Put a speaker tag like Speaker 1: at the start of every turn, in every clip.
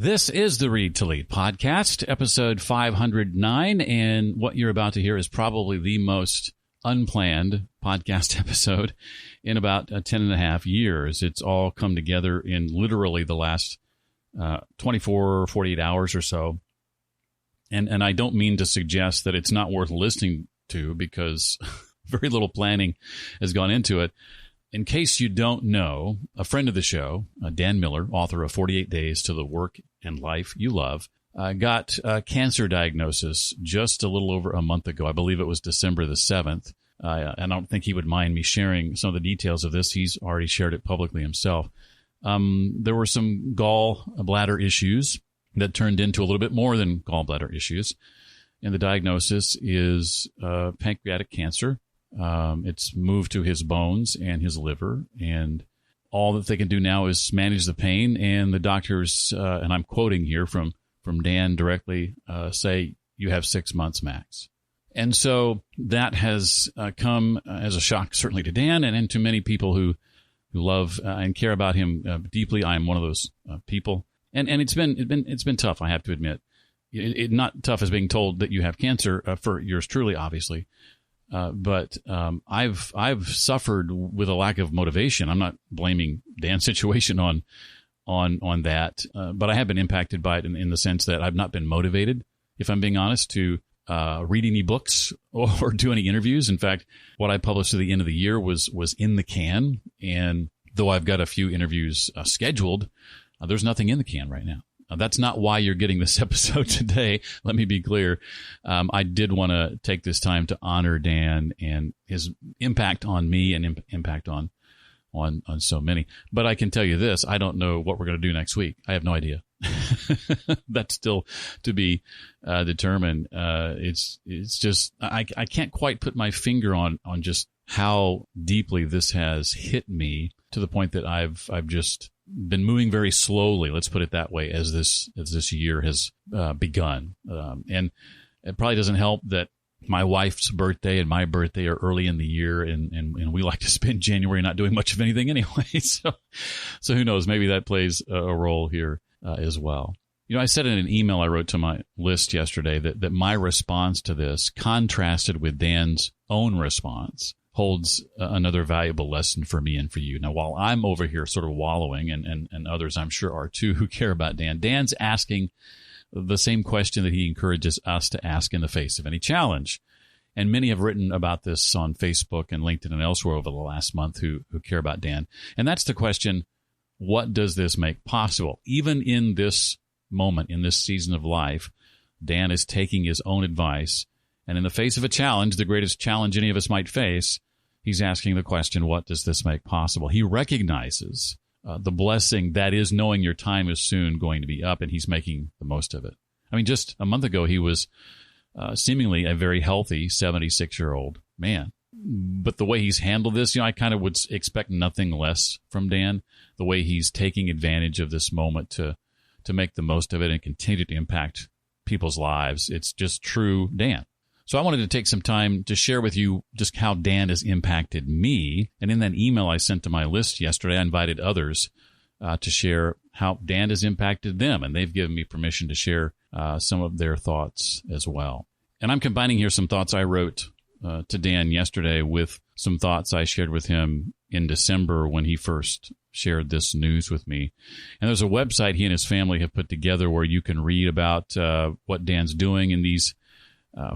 Speaker 1: This is the Read to Lead podcast, episode 509, and what you're about to hear is probably the most unplanned podcast episode in about 10 and a half years. It's all come together in literally the last 24 or 48 hours or so. And I don't mean to suggest that it's not worth listening to, because very little planning has gone into it. In case you don't know, a friend of the show, Dan Miller, author of 48 Days to the Work and Life You Love, got a cancer diagnosis just a little over a month ago. I believe it was December the 7th. And I don't think he would mind me sharing some of the details of this. He's already shared it publicly himself. There were some gallbladder issues that turned into a little bit more than gallbladder issues. And the diagnosis is pancreatic cancer. It's moved to his bones and his liver, and all that they can do now is manage the pain. And the doctors, and I'm quoting here from Dan directly, say you have 6 months max. And so that has come as a shock, certainly to Dan and to many people who love and care about him deeply. I am one of those people, and it's been tough, I have to admit. It not tough as being told that you have cancer for yours truly, obviously. But I've suffered with a lack of motivation. I'm not blaming Dan's situation on that, but I have been impacted by it in the sense that I've not been motivated, if I'm being honest, to read any books or do any interviews. In fact, what I published at the end of the year was in the can, and though I've got a few interviews scheduled, there's nothing in the can right now. That's not why you're getting this episode today. Let me be clear. I did want to take this time to honor Dan and his impact on me and impact on so many. But I can tell you this: I don't know what we're going to do next week. I have no idea. That's still to be determined. It's just I can't quite put my finger on just how deeply this has hit me, to the point that I've just been moving very slowly, let's put it that way, as this year has begun. And it probably doesn't help that my wife's birthday and my birthday are early in the year, and we like to spend January not doing much of anything anyway. So who knows? Maybe that plays a role here as well. You know, I said in an email I wrote to my list yesterday that my response to this, contrasted with Dan's own response, holds another valuable lesson for me and for you. Now, while I'm over here sort of wallowing, and others I'm sure are too who care about Dan, Dan's asking the same question that he encourages us to ask in the face of any challenge. And many have written about this on Facebook and LinkedIn and elsewhere over the last month who care about Dan. And that's the question: what does this make possible? Even in this moment, in this season of life, Dan is taking his own advice, and in the face of a challenge, the greatest challenge any of us might face, he's asking the question, what does this make possible? He recognizes the blessing that is knowing your time is soon going to be up, and he's making the most of it. I mean, just a month ago, he was seemingly a very healthy 76-year-old man. But the way he's handled this, I kind of would expect nothing less from Dan. The way he's taking advantage of this moment to make the most of it and continue to impact people's lives. It's just true Dan. So I wanted to take some time to share with you just how Dan has impacted me. And in that email I sent to my list yesterday, I invited others to share how Dan has impacted them. And they've given me permission to share some of their thoughts as well. And I'm combining here some thoughts I wrote to Dan yesterday with some thoughts I shared with him in December when he first shared this news with me. And there's a website he and his family have put together where you can read about what Dan's doing in these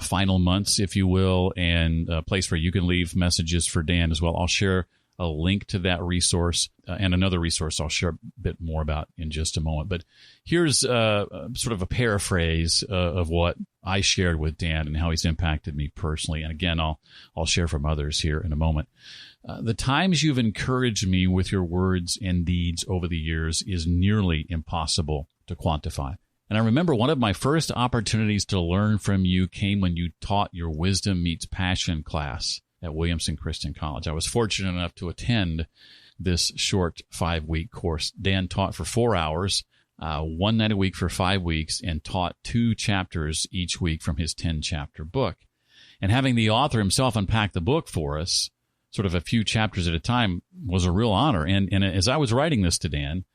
Speaker 1: final months, if you will, and a place where you can leave messages for Dan as well. I'll share a link to that resource and another resource I'll share a bit more about in just a moment. But here's sort of a paraphrase of what I shared with Dan and how he's impacted me personally. And again, I'll share from others here in a moment. The times you've encouraged me with your words and deeds over the years is nearly impossible to quantify. And I remember one of my first opportunities to learn from you came when you taught your Wisdom Meets Passion class at Williamson Christian College. I was fortunate enough to attend this short 5-week course. Dan taught for 4 hours, one night a week for 5 weeks, and taught 2 chapters each week from his 10-chapter book. And having the author himself unpack the book for us, sort of a few chapters at a time, was a real honor. And as I was writing this to Dan,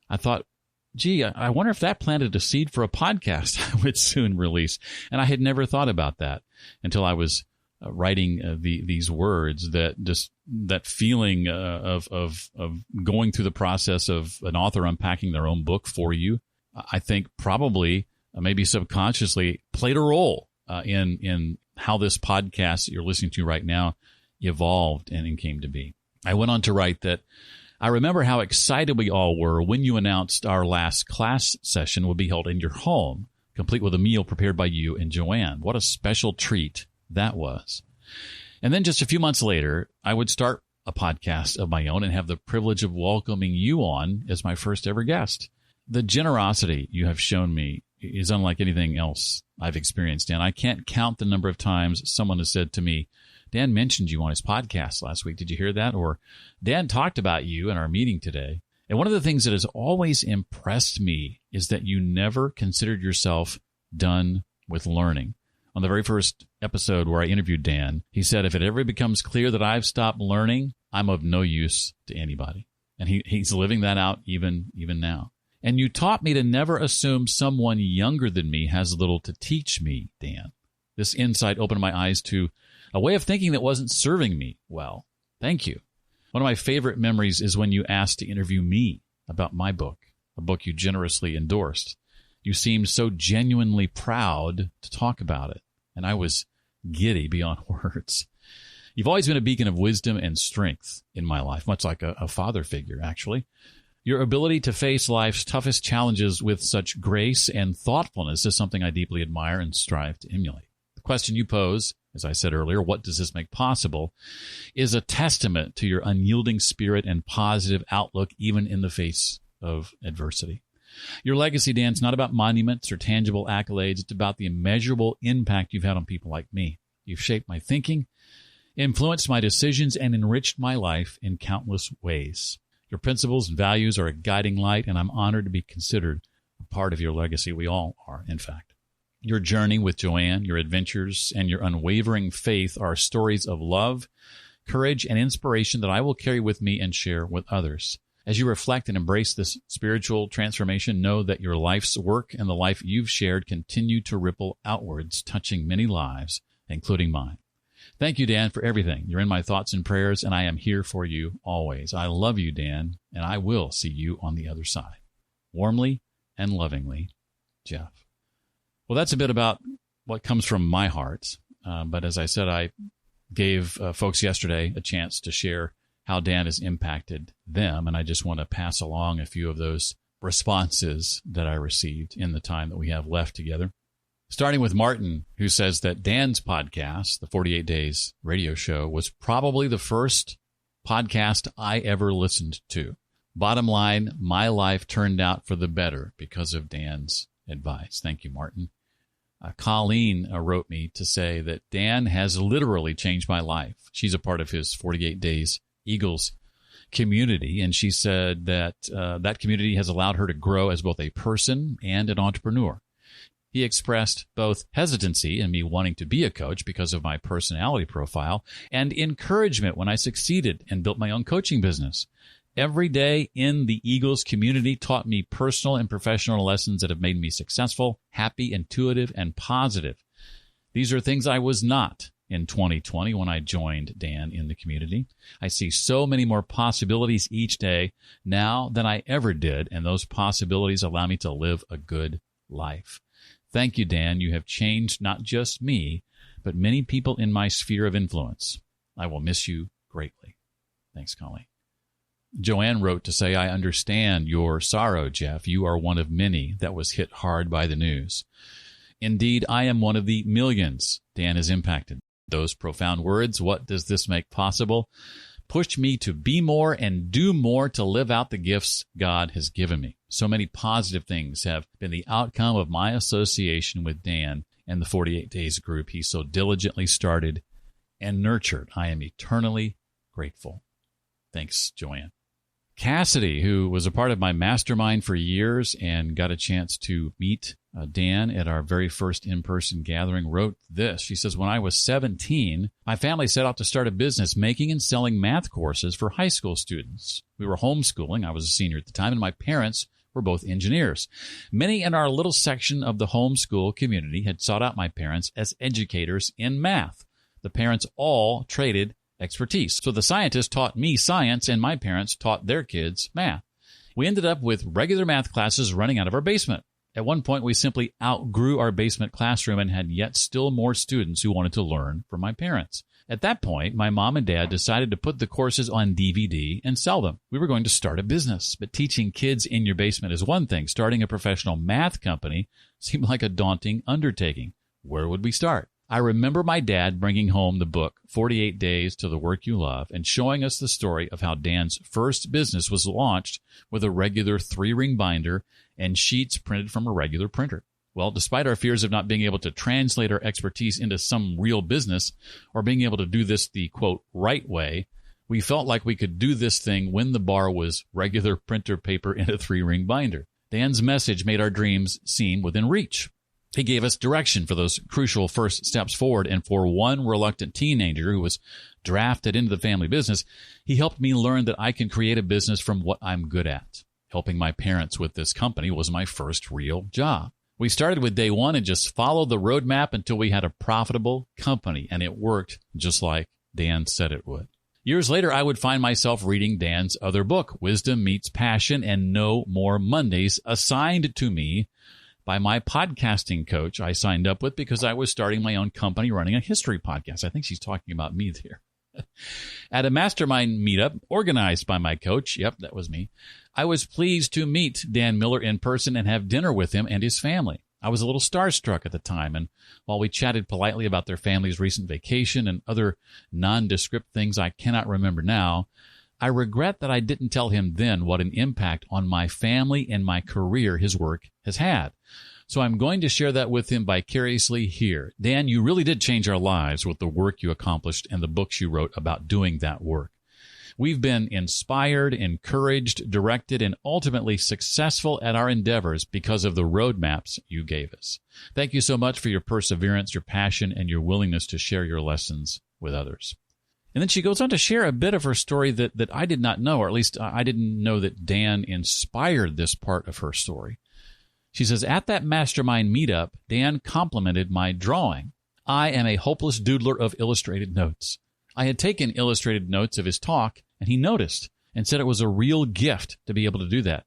Speaker 1: I thought, gee, I wonder if that planted a seed for a podcast I would soon release. And I had never thought about that until I was writing these words, that feeling of going through the process of an author unpacking their own book for you. I think probably, maybe subconsciously, played a role in how this podcast that you're listening to right now evolved and came to be. I went on to write that I remember how excited we all were when you announced our last class session would be held in your home, complete with a meal prepared by you and Joanne. What a special treat that was. And then just a few months later, I would start a podcast of my own and have the privilege of welcoming you on as my first ever guest. The generosity you have shown me is unlike anything else I've experienced, Dan. I can't count the number of times someone has said to me, Dan mentioned you on his podcast last week. Did you hear that? Or Dan talked about you in our meeting today. And one of the things that has always impressed me is that you never considered yourself done with learning. On the very first episode where I interviewed Dan, he said, if it ever becomes clear that I've stopped learning, I'm of no use to anybody. And he's living that out even now. And you taught me to never assume someone younger than me has little to teach me, Dan. This insight opened my eyes to a way of thinking that wasn't serving me well. Thank you. One of my favorite memories is when you asked to interview me about my book, a book you generously endorsed. You seemed so genuinely proud to talk about it, and I was giddy beyond words. You've always been a beacon of wisdom and strength in my life, much like a father figure, actually. Your ability to face life's toughest challenges with such grace and thoughtfulness is something I deeply admire and strive to emulate. The question you pose, as I said earlier, what does this make possible, is a testament to your unyielding spirit and positive outlook even in the face of adversity. Your legacy, Dan, is not about monuments or tangible accolades. It's about the immeasurable impact you've had on people like me. You've shaped my thinking, influenced my decisions, and enriched my life in countless ways. Your principles and values are a guiding light, and I'm honored to be considered a part of your legacy. We all are, in fact. Your journey with Joanne, your adventures, and your unwavering faith are stories of love, courage, and inspiration that I will carry with me and share with others. As you reflect and embrace this spiritual transformation, know that your life's work and the life you've shared continue to ripple outwards, touching many lives, including mine. Thank you, Dan, for everything. You're in my thoughts and prayers, and I am here for you always. I love you, Dan, and I will see you on the other side. Warmly and lovingly, Jeff. Well, that's a bit about what comes from my heart. But as I said, I gave folks yesterday a chance to share how Dan has impacted them. And I just want to pass along a few of those responses that I received in the time that we have left together. Starting with Martin, who says that Dan's podcast, the 48 Days radio show, was probably the first podcast I ever listened to. Bottom line, my life turned out for the better because of Dan's advice. Thank you, Martin. Colleen wrote me to say that Dan has literally changed my life. She's a part of his 48 Days Eagles community, and she said that that community has allowed her to grow as both a person and an entrepreneur. He expressed both hesitancy in me wanting to be a coach because of my personality profile and encouragement when I succeeded and built my own coaching business. Every day in the Eagles community taught me personal and professional lessons that have made me successful, happy, intuitive, and positive. These are things I was not in 2020 when I joined Dan in the community. I see so many more possibilities each day now than I ever did, and those possibilities allow me to live a good life. Thank you, Dan. You have changed not just me, but many people in my sphere of influence. I will miss you greatly. Thanks, Colleen. Joanne wrote to say, I understand your sorrow, Jeff. You are one of many that was hit hard by the news. Indeed, I am one of the millions Dan has impacted. Those profound words, what does this make possible, pushed me to be more and do more to live out the gifts God has given me. So many positive things have been the outcome of my association with Dan and the 48 Days group he so diligently started and nurtured. I am eternally grateful. Thanks, Joanne. Cassidy, who was a part of my mastermind for years and got a chance to meet Dan at our very first in-person gathering, wrote this. She says, when I was 17, my family set out to start a business making and selling math courses for high school students. We were homeschooling. I was a senior at the time, and my parents were both engineers. Many in our little section of the homeschool community had sought out my parents as educators in math. The parents all traded expertise. So the scientists taught me science, and my parents taught their kids math. We ended up with regular math classes running out of our basement. At one point, we simply outgrew our basement classroom and had yet still more students who wanted to learn from my parents. At that point, my mom and dad decided to put the courses on DVD and sell them. We were going to start a business, but teaching kids in your basement is one thing. Starting a professional math company seemed like a daunting undertaking. Where would we start? I remember my dad bringing home the book, 48 Days to the Work You Love, and showing us the story of how Dan's first business was launched with a regular 3-ring binder and sheets printed from a regular printer. Well, despite our fears of not being able to translate our expertise into some real business or being able to do this the, quote, right way, we felt like we could do this thing when the bar was regular printer paper in a 3-ring binder. Dan's message made our dreams seem within reach. He gave us direction for those crucial first steps forward, and for one reluctant teenager who was drafted into the family business, he helped me learn that I can create a business from what I'm good at. Helping my parents with this company was my first real job. We started with day one and just followed the roadmap until we had a profitable company, and it worked just like Dan said it would. Years later, I would find myself reading Dan's other book, Wisdom Meets Passion and No More Mondays, assigned to me by my podcasting coach I signed up with because I was starting my own company running a history podcast. I think she's talking about me there. At a mastermind meetup organized by my coach, yep, that was me, I was pleased to meet Dan Miller in person and have dinner with him and his family. I was a little starstruck at the time, and while we chatted politely about their family's recent vacation and other nondescript things I cannot remember now, I regret that I didn't tell him then what an impact on my family and my career his work has had. So I'm going to share that with him vicariously here. Dan, you really did change our lives with the work you accomplished and the books you wrote about doing that work. We've been inspired, encouraged, directed, and ultimately successful at our endeavors because of the roadmaps you gave us. Thank you so much for your perseverance, your passion, and your willingness to share your lessons with others. And then she goes on to share a bit of her story that I did not know, or at least I didn't know that Dan inspired this part of her story. She says, at that mastermind meetup, Dan complimented my drawing. I am a hopeless doodler of illustrated notes. I had taken illustrated notes of his talk, and he noticed and said it was a real gift to be able to do that.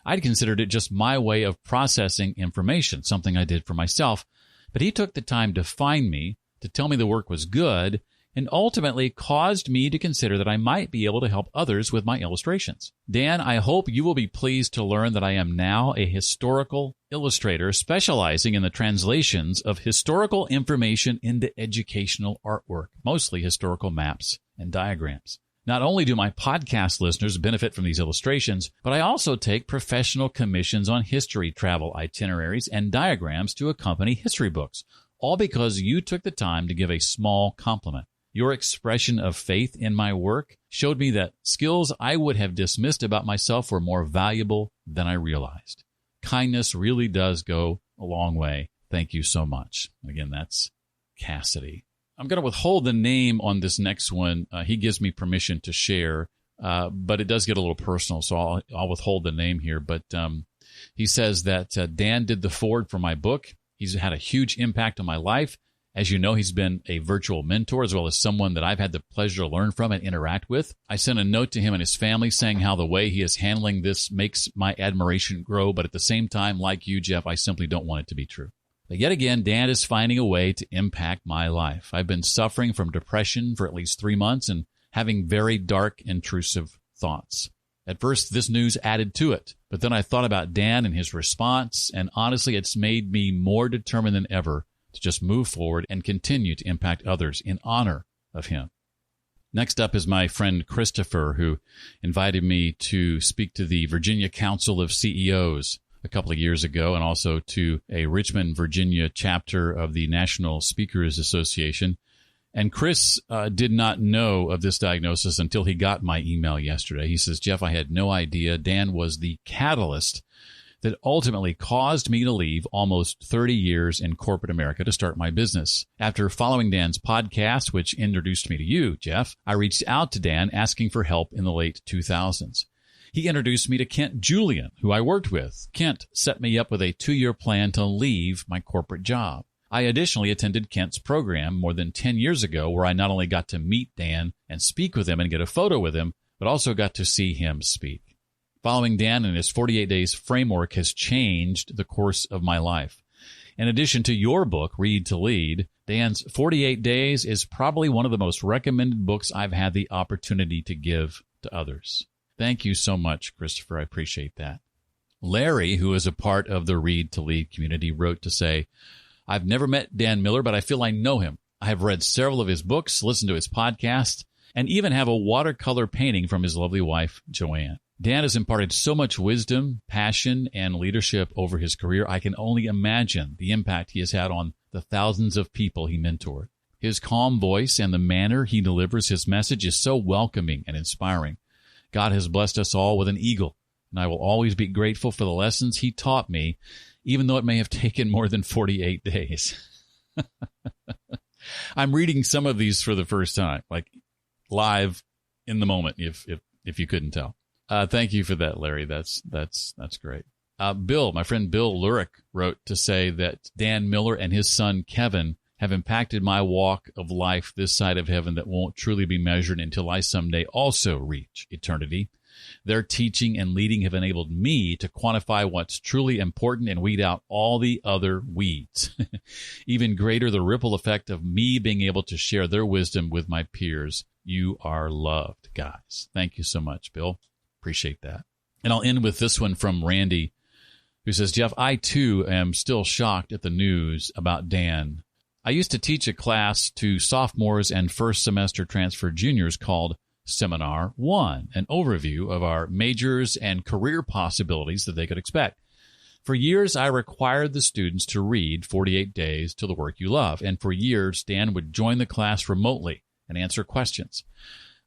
Speaker 1: I'd considered it just my way of processing information, something I did for myself, but he took the time to find me, to tell me the work was good, and ultimately caused me to consider that I might be able to help others with my illustrations. Dan, I hope you will be pleased to learn that I am now a historical illustrator specializing in the translations of historical information into educational artwork, mostly historical maps and diagrams. Not only do my podcast listeners benefit from these illustrations, but I also take professional commissions on history travel itineraries and diagrams to accompany history books, all because you took the time to give a small compliment. Your expression of faith in my work showed me that skills I would have dismissed about myself were more valuable than I realized. Kindness really does go a long way. Thank you so much. Again, that's Cassidy. I'm going to withhold the name on this next one. He gives me permission to share, but it does get a little personal, so I'll withhold the name here. But he says that Dan did the forward for my book. He's had a huge impact on my life. As you know, he's been a virtual mentor as well as someone that I've had the pleasure to learn from and interact with. I sent a note to him and his family saying how the way he is handling this makes my admiration grow, but at the same time, like you, Jeff, I simply don't want it to be true. But yet again, Dan is finding a way to impact my life. I've been suffering from depression for at least 3 months and having very dark, intrusive thoughts. At first, this news added to it, but then I thought about Dan and his response, and honestly, it's made me more determined than ever to just move forward and continue to impact others in honor of him. Next up is my friend Christopher, who invited me to speak to the Virginia Council of CEOs a couple of years ago, and also to a Richmond, Virginia chapter of the National Speakers Association. And Chris did not know of this diagnosis until he got my email yesterday. He says, Jeff, I had no idea. Dan was the catalyst that ultimately caused me to leave almost 30 years in corporate America to start my business. After following Dan's podcast, which introduced me to you, Jeff, I reached out to Dan asking for help in the late 2000s. He introduced me to Kent Julian, who I worked with. Kent set me up with a 2-year plan to leave my corporate job. I additionally attended Kent's program more than 10 years ago, where I not only got to meet Dan and speak with him and get a photo with him, but also got to see him speak. Following Dan and his 48 Days framework has changed the course of my life. In addition to your book, Read to Lead, Dan's 48 Days is probably one of the most recommended books I've had the opportunity to give to others. Thank you so much, Christopher. I appreciate that. Larry, who is a part of the Read to Lead community, wrote to say, I've never met Dan Miller, but I feel I know him. I have read several of his books, listened to his podcast, and even have a watercolor painting from his lovely wife, Joanne. Dan has imparted so much wisdom, passion, and leadership over his career. I can only imagine the impact he has had on the thousands of people he mentored. His calm voice and the manner he delivers his message is so welcoming and inspiring. God has blessed us all with an eagle, and I will always be grateful for the lessons he taught me, even though it may have taken more than 48 days. I'm reading some of these for the first time, like live in the moment, if you couldn't tell. Thank you for that, Larry. That's great. Bill, my friend Bill Lurick, wrote to say that Dan Miller and his son Kevin have impacted my walk of life this side of heaven that won't truly be measured until I someday also reach eternity. Their teaching and leading have enabled me to quantify what's truly important and weed out all the other weeds. Even greater, the ripple effect of me being able to share their wisdom with my peers. You are loved, guys. Thank you so much, Bill. Appreciate that. And I'll end with this one from Randy, who says, Jeff, I too am still shocked at the news about Dan. I used to teach a class to sophomores and first semester transfer juniors called Seminar 1, an overview of our majors and career possibilities that they could expect. For years, I required the students to read 48 Days to the Work You Love, and for years, Dan would join the class remotely and answer questions.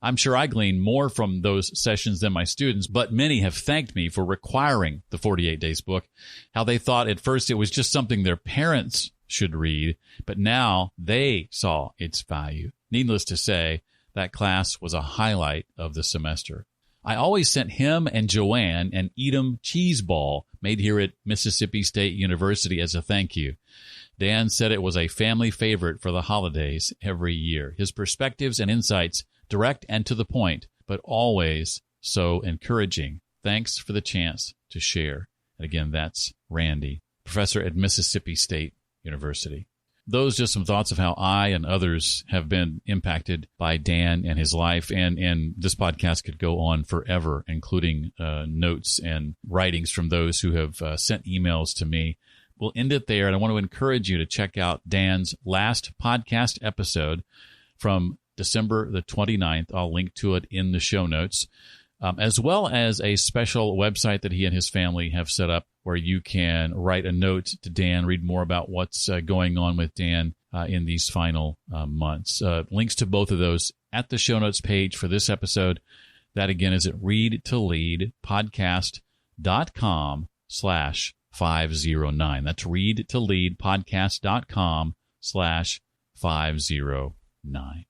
Speaker 1: I'm sure I gleaned more from those sessions than my students, but many have thanked me for requiring the 48 Days book, how they thought at first it was just something their parents should read, but now they saw its value. Needless to say, that class was a highlight of the semester. I always sent him and Joanne an Edam cheese ball made here at Mississippi State University as a thank you. Dan said it was a family favorite for the holidays every year. His perspectives and insights direct and to the point, but always so encouraging. Thanks for the chance to share. And again, that's Randy, professor at Mississippi State University. Those just some thoughts of how I and others have been impacted by Dan and his life. And this podcast could go on forever, including notes and writings from those who have sent emails to me. We'll end it there. And I want to encourage you to check out Dan's last podcast episode from December the 29th. I'll link to it in the show notes, as well as a special website that he and his family have set up where you can write a note to Dan, read more about what's going on with Dan in these final months. Links to both of those at the show notes page for this episode. That, again, is at readtoleadpodcast.com/509. That's readtoleadpodcast.com/509.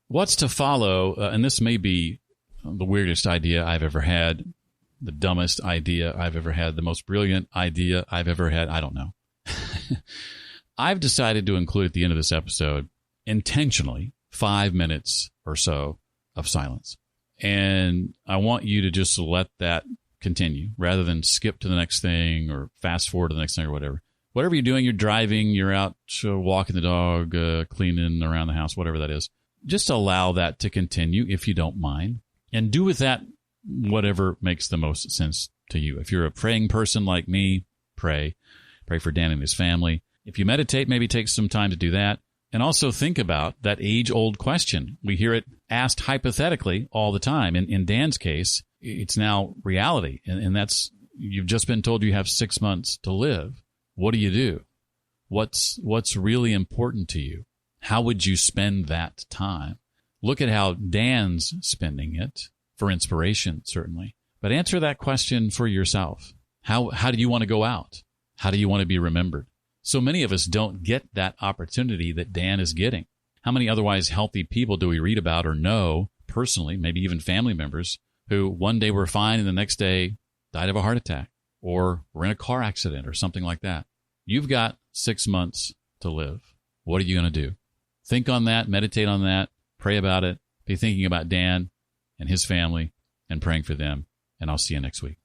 Speaker 1: What's to follow, and this may be the weirdest idea I've ever had, the dumbest idea I've ever had, the most brilliant idea I've ever had, I don't know. I've decided to include at the end of this episode, intentionally, 5 minutes or so of silence. And I want you to just let that continue rather than skip to the next thing or fast forward to the next thing or whatever. Whatever you're doing, you're driving, you're out walking the dog, cleaning around the house, whatever that is. Just allow that to continue if you don't mind. And do with that whatever makes the most sense to you. If you're a praying person like me, pray. Pray for Dan and his family. If you meditate, maybe take some time to do that. And also think about that age-old question. We hear it asked hypothetically all the time. In Dan's case, it's now reality. And that's, you've just been told you have 6 months to live. What do you do? What's really important to you? How would you spend that time? Look at how Dan's spending it, for inspiration, certainly. But answer that question for yourself. How do you want to go out? How do you want to be remembered? So many of us don't get that opportunity that Dan is getting. How many otherwise healthy people do we read about or know personally, maybe even family members, who one day were fine and the next day died of a heart attack or were in a car accident or something like that. You've got 6 months to live. What are you going to do? Think on that, meditate on that, pray about it, be thinking about Dan and his family and praying for them. And I'll see you next week.